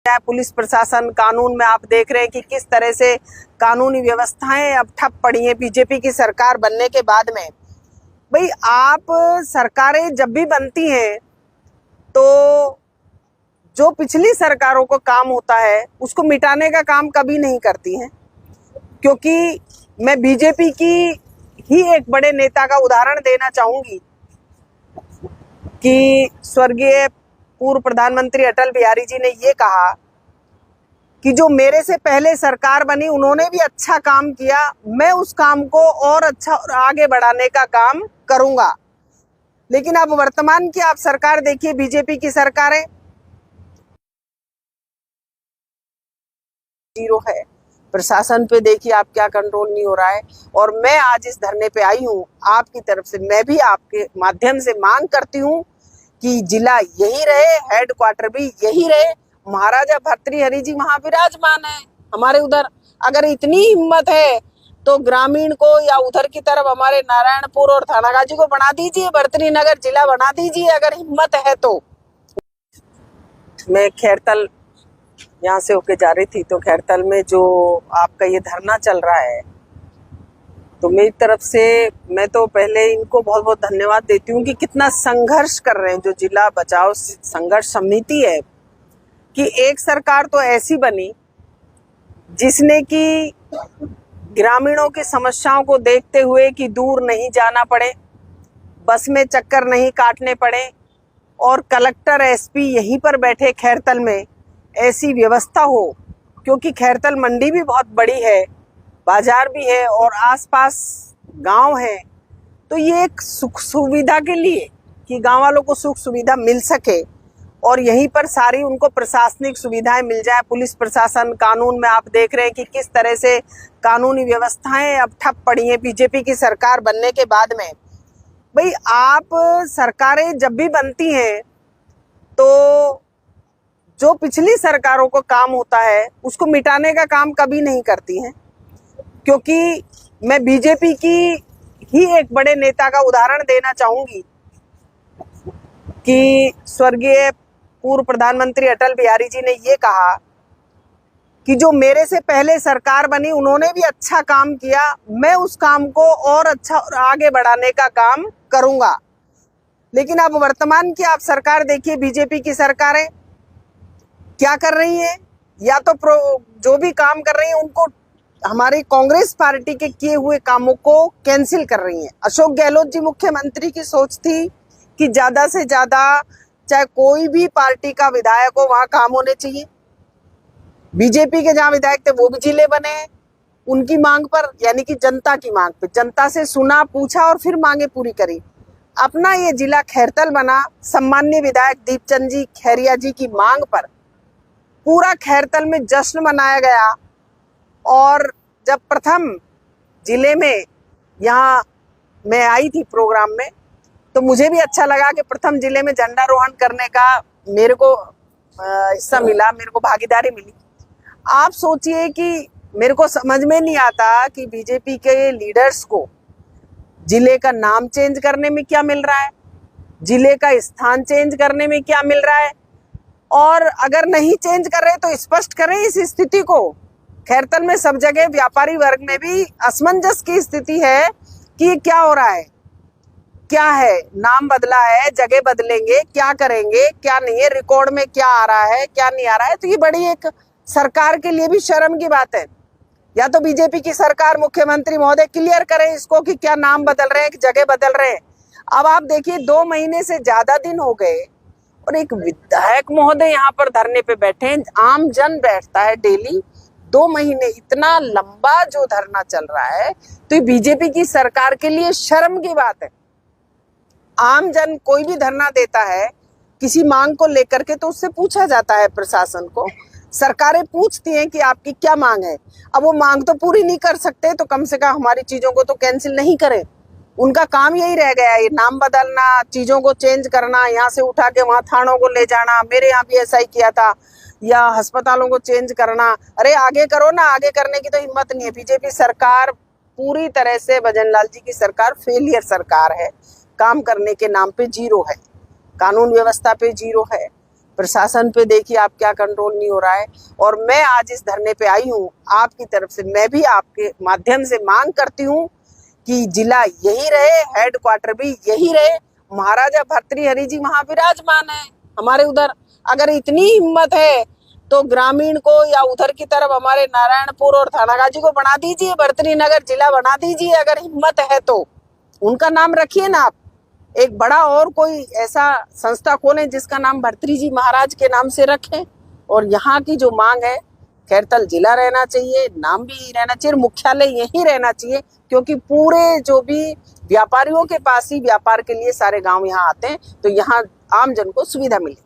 Police प्रशासन कानून में आप देख रहे हैं कि किस तरह से कानूनी व्यवस्थाएं अब ठप पड़ी हैं बीजेपी की सरकार बनने के बाद में। भाई आप सरकारें जब भी बनती हैं तो जो पिछली सरकारों को काम होता है उसको मिटाने का काम कभी नहीं करती हैं, क्योंकि मैं बीजेपी की ही एक बड़े नेता का उदाहरण देना चाहूंगी कि स्वर्गीय पूर्व प्रधानमंत्री अटल बिहारी जी ने ये कहा कि जो मेरे से पहले सरकार बनी उन्होंने भी अच्छा काम किया, मैं उस काम को और अच्छा और आगे बढ़ाने का काम करूंगा। लेकिन अब वर्तमान की आप सरकार देखिए, बीजेपी की सरकारें जीरो है। प्रशासन पे देखिए आप क्या कंट्रोल नहीं हो रहा है। और मैं आज इस धरने पे आई हूँ आपकी तरफ से, मैं भी आपके माध्यम से मांग करती हूँ कि जिला यही रहे, हेडक्वार्टर भी यही रहे, महाराजा भर्तृहरि जी वहां विराजमान है हमारे उधर। अगर इतनी हिम्मत है तो ग्रामीण को या उधर की तरफ हमारे नारायणपुर और थानागाजी को बना दीजिए, भर्तृनगर जिला बना दीजिए अगर हिम्मत है तो। मैं खैरतल यहाँ से होके जा रही थी तो खैरतल में जो आपका ये धरना चल रहा है, तो मेरी तरफ से मैं तो पहले इनको बहुत बहुत धन्यवाद देती हूँ कि कितना संघर्ष कर रहे हैं। जो जिला बचाओ संघर्ष समिति है कि एक सरकार तो ऐसी बनी जिसने कि ग्रामीणों की समस्याओं को देखते हुए कि दूर नहीं जाना पड़े, बस में चक्कर नहीं काटने पड़े और कलेक्टर एसपी यहीं पर बैठे खैरतल में, ऐसी व्यवस्था हो। क्योंकि खैरतल मंडी भी बहुत बड़ी है, बाजार भी है और आसपास गांव है, तो ये एक सुख सुविधा के लिए कि गांव वालों को सुख सुविधा मिल सके और यहीं पर सारी उनको प्रशासनिक सुविधाएं मिल जाए। पुलिस प्रशासन कानून में आप देख रहे हैं कि किस तरह से कानूनी व्यवस्थाएं अब ठप पड़ी हैं बीजेपी की सरकार बनने के बाद में। भाई आप सरकारें जब भी बनती हैं तो जो पिछली सरकारों को काम होता है उसको मिटाने का काम कभी नहीं करती हैं, क्योंकि मैं बीजेपी की ही एक बड़े नेता का उदाहरण देना चाहूंगी कि स्वर्गीय पूर्व प्रधानमंत्री अटल बिहारी जी ने ये कहा कि जो मेरे से पहले सरकार बनी उन्होंने भी अच्छा काम किया, मैं उस काम को और अच्छा और आगे बढ़ाने का काम करूंगा। लेकिन अब वर्तमान की आप सरकार देखिए, बीजेपी की सरकारें क्या कर रही है, या तो जो भी काम कर रही है उनको हमारी कांग्रेस पार्टी के किए हुए कामों को कैंसिल कर रही हैं। अशोक गहलोत जी मुख्यमंत्री की सोच थी कि ज्यादा से ज्यादा चाहे कोई भी पार्टी का विधायक हो वहां काम होने चाहिए। बीजेपी के जहां विधायक थे वो भी जिले बने हैं उनकी मांग पर, यानी कि जनता की मांग पे, जनता से सुना पूछा और फिर मांगे पूरी करी। अपना ये जिला खैरतल बना सम्माननीय विधायक दीपचंद जी खैरिया जी की मांग पर। पूरा खैरतल में जश्न मनाया गया और जब प्रथम जिले में यहाँ मैं आई थी प्रोग्राम में तो मुझे भी अच्छा लगा कि प्रथम जिले में झंडारोहण करने का मेरे को हिस्सा मिला, मेरे को भागीदारी मिली। आप सोचिए कि मेरे को समझ में नहीं आता कि बीजेपी के लीडर्स को जिले का नाम चेंज करने में क्या मिल रहा है, जिले का स्थान चेंज करने में क्या मिल रहा है, और अगर नहीं चेंज कर रहे तो स्पष्ट करें इस स्थिति को। खैरतल में सब जगह व्यापारी वर्ग में भी असमंजस की स्थिति है कि ये क्या हो रहा है, क्या है, नाम बदला है, जगह बदलेंगे, क्या करेंगे क्या नहीं है, रिकॉर्ड में क्या आ रहा है क्या नहीं आ रहा है। तो ये बड़ी एक सरकार के लिए भी शर्म की बात है। या तो बीजेपी की सरकार मुख्यमंत्री महोदय क्लियर करें इसको कि क्या नाम बदल रहे हैं, जगह बदल रहे हैं। अब आप देखिए 2 महीने से ज्यादा दिन हो गए और एक विधायक महोदय यहाँ पर धरने पे बैठे हैं। आम जन बैठता है डेली, 2 महीने इतना लंबा जो धरना चल रहा है, तो ये बीजेपी की सरकार के लिए शर्म की बात है। आम जन कोई भी धरना देता है किसी मांग को लेकर के तो उससे पूछा जाता है प्रशासन को, सरकारें पूछती हैं कि आपकी क्या मांग है। अब वो मांग तो पूरी नहीं कर सकते तो कम से कम हमारी चीजों को तो कैंसिल नहीं करें। उनका काम यही रह गया है, ये नाम बदलना, चीजों को चेंज करना, यहाँ से उठा के वहां थानों को ले जाना। मेरे यहाँ भी ऐसा ही किया था, या अस्पतालों को चेंज करना। अरे आगे करो ना, आगे करने की तो हिम्मत नहीं है। बीजेपी सरकार पूरी तरह से, भजन लाल जी की सरकार फेलियर सरकार है, काम करने के नाम पे जीरो है, कानून व्यवस्था पे जीरो है। प्रशासन पे देखिए आप क्या कंट्रोल नहीं हो रहा है। और मैं आज इस धरने पे आई हूँ आपकी तरफ से, मैं भी आपके माध्यम से मांग करती हूँ कि जिला यही रहे, हेडक्वार्टर भी यही रहे। महाराजा भर्तृहरि जी वहां विराजमान है हमारे उधर। अगर इतनी हिम्मत है तो ग्रामीण को या उधर की तरफ हमारे नारायणपुर और थानागाजी को बना दीजिए, भर्तृनगर जिला बना दीजिए अगर हिम्मत है तो। उनका नाम रखिए ना आप, एक बड़ा और कोई ऐसा संस्था खोलें जिसका नाम भर्तृ जी महाराज के नाम से रखें। और यहाँ की जो मांग है, खैरतल जिला रहना चाहिए, नाम भी रहना चाहिए, मुख्यालय यही रहना चाहिए, क्योंकि पूरे जो भी व्यापारियों के पास ही व्यापार के लिए सारे गांव यहाँ आते हैं, तो यहाँ आम जन को सुविधा मिले।